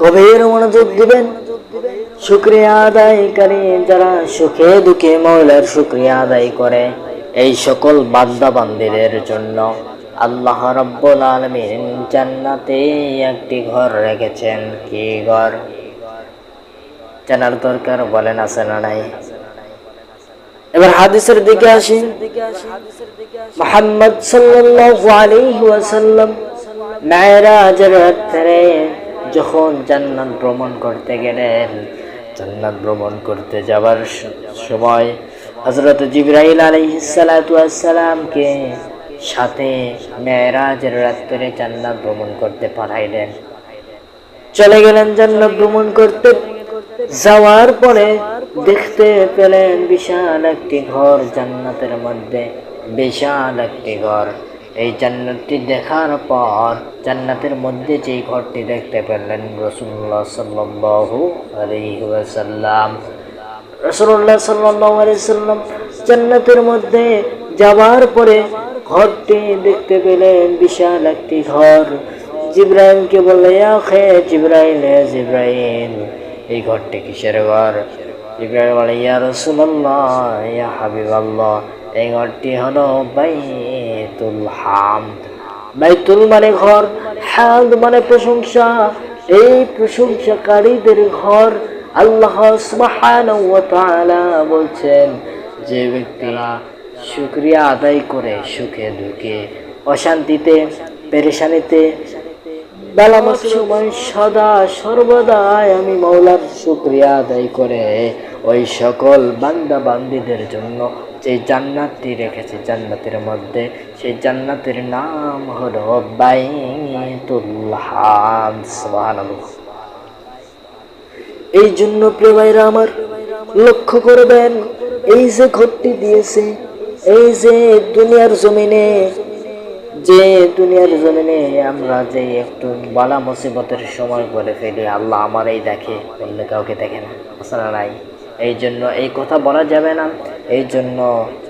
গভীর মনোযোগ দিবেন। শুকরিয়া আদায়কারী যারা সুখে দুঃখে মওলার শুকরিয়া আদায় করে, এই সকল বান্দা বান্দীদের জন্য আল্লাহ রাব্বুল আলামিন জান্নাতে একটি ঘর রেখেছেন। কি ঘর? জানার দরকার বলেন, আছে না নাই? এবার হাদিসের দিকে আসি। মুহাম্মদ সাল্লাল্লাহু আলাইহি ওয়াসাল্লাম মেরাজের রাতে যখন জান্নাত ভ্রমণ করতে গেলেন, জান্নাত ভ্রমণ করতে যাবার সময় হযরত জিবরাইল আলাইহিস সালাতু ওয়াস সালামকে সাথে মেরাজের রাতে জান্নাত ভ্রমণ করতে পাঠাইলেন। চলে গেলেন জান্নাত ভ্রমণ করতে। যাওয়ার পরে দেখতে পেলেন বিশাল একটি ঘর জান্নাতের মধ্যে, বিশাল একটি ঘর। এই জান্নাতটি দেখার পর জান্নাতের মধ্যে যেই ঘরটি দেখতে পেলেন, রাসূলুল্লাহ সাল্লাল্লাহু আলাইহি ওয়াসাল্লাম জান্নাতের মধ্যে যাওয়ার পরে ঘরটি দেখতে পেলেন বিশাল একটি ঘর। জিবরাইলকে বললেন, ইয়া খে জিবরাইল, জিবরাইল, এই ঘরটি কিসের ঘর? জিবরাইল বলে, ইয়া রাসূলুল্লাহ, ইয়া হাবিবাল্লাহ, এই ঘরটি হলো বাইতুল হামদ। বাইতুল মানে ঘর, হামদ মানে প্রশংসা। এই প্রশংসাকারীদের ঘর। আল্লাহ সুবহানাহু ওয়া তাআলা বলছেন, যে ব্যক্তিরা শুকরিয়া আদায় করে সুখে দুঃখে, অশান্তিতে, পেরেশানিতে, বালামার সময় সদা সর্বদা আমি মওলার শুকরিয়া আদায় করে, ওই সকল বান্দা বান্দীদের জন্য যে জান্নাতটি রেখেছে জান্নাতের মধ্যে, সেই জান্নাতের নাম হলো বাইতুল হামদ। সুবহানাল্লাহ। এই জন্য প্রিয় ভাইরা আমার, লক্ষ্য করবেন, এই যে ঘরটি দিয়েছে, এই যে দুনিয়ার জমিনে, যে দুনিয়ার জমিনে আমরা যে একটু বালা মুসিবতের সময় বলে ফেলি, আল্লাহ আমার এই দেখে, বললে কাউকে দেখে না, আসলে নাই। এই জন্য এই কথা বলা যাবে না। এই জন্য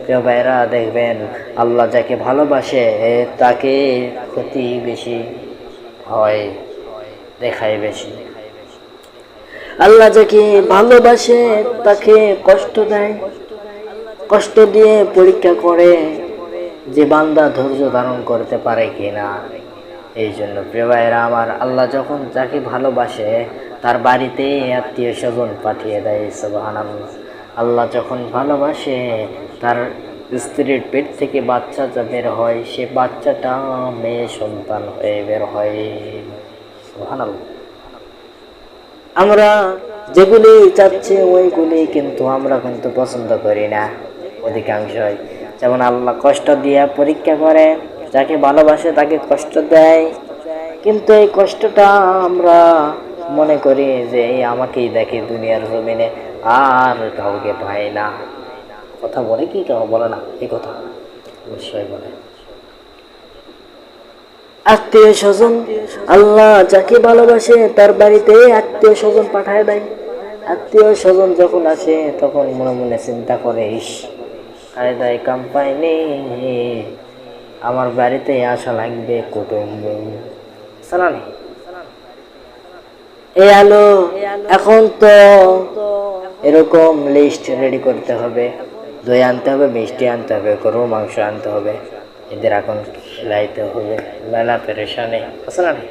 প্রিয় ভাইরা দেখবেন, আল্লাহ যাকে ভালোবাসে তাকে ক্ষতি বেশি হয়, দেখায় বেশি। আল্লাহ যাকে ভালোবাসে তাকে কষ্ট দেয়, কষ্ট দিয়ে পরীক্ষা করে যে বান্দা ধৈর্য ধারণ করতে পারে কিনা। এই জন্য প্রিয় ভাইরা আমার, আল্লাহ যখন যাকে ভালোবাসে তার বাড়িতে আত্মীয় স্বজন পাঠিয়ে দেয়। সুবহানাল্লাহ। আল্লাহ যখন ভালোবাসে তার স্ত্রীর পেট থেকে বাচ্চা যা বের হয়, সে বাচ্চাটা মেয়ে সন্তান হয়ে বের হয়। সুবহানাল্লাহ। আমরা যেগুলি চাচ্ছি ওইগুলি কিন্তু আমরা কিন্তু পছন্দ করি না অধিকাংশই। যেমন আল্লাহ কষ্ট দিয়ে পরীক্ষা করে, যাকে ভালোবাসে তাকে কষ্ট দেয়, কিন্তু এই কষ্টটা আমরা মনে করি যে এই আমাকেই দেখে দুনিয়ার জমিনে, আর কাউকে পাই না। কথা বলে কি? কেউ বলে না এই কথা? অবশ্যই বলে। আত্মীয় স্বজন, আল্লাহ যাকে ভালোবাসে তার বাড়িতে আত্মীয় স্বজন পাঠায় দেয়। আত্মীয় স্বজন যখন আসে তখন মনে মনে চিন্তা করে, ইস, কায়দায় কাম পাইনি, আমার বাড়িতে আসা লাগবে কুটুম্ব। সালামি এই আলো, এখন তো এরকম লিস্ট রেডি করতে হবে, দই আনতে হবে, মিষ্টি আনতে হবে, গরু মাংস আনতে হবে, এদের এখন খেলাইতে হবে, মেলা পেরেশানি। সালামি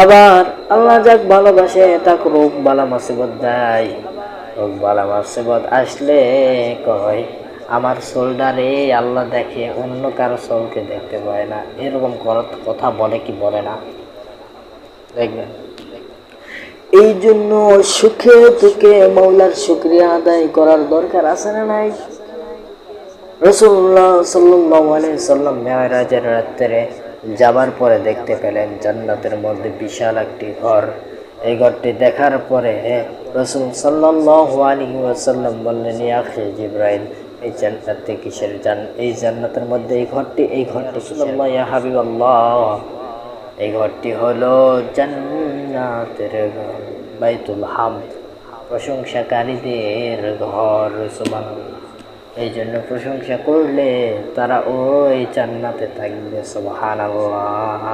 আবার আল্লাহ যাক ভালোবাসে তাকে রোগ বালা মুসিবত দেয়। রোগ বালা মুসিবত আসলে কয়, আমার সোলডারে আল্লাহ দেখে, অন্য কারো সোলকে দেখতে পায় না। এরকম কথা বলে কি বলে না? দেখবেন। এই জন্য সুখে দুঃখে মওলার শুকরিয়া আদায় করার দরকার আছে না নাই? রাসূলুল্লাহ সাল্লাল্লাহু আলাইহি সাল্লাম মেরাজের রাতে যাবার পরে দেখতে পেলেন জান্নাতের মধ্যে বিশাল একটি ঘর। এই ঘরটি দেখার পরে রাসূল সাল্লাল্লাহু আলাইহি ওয়াসাল্লাম বললেন, ইয়া আখি জিবরাইল, এই জান্নাতে কিসের এই জান্নাতের মধ্যে এই ঘরটি রাসূলুল্লাহ, ইয়া হাবিবাল্লাহ, এই ঘরটি হলো জান্নাতের ঘর, বাইতুল হামদ, প্রশংসাকারীদের ঘর। সুবহানাল্লাহ। এই জন্য প্রশংসা করলে তারা ওই জান্নাতে থাকবে। সুবহানাল্লাহ।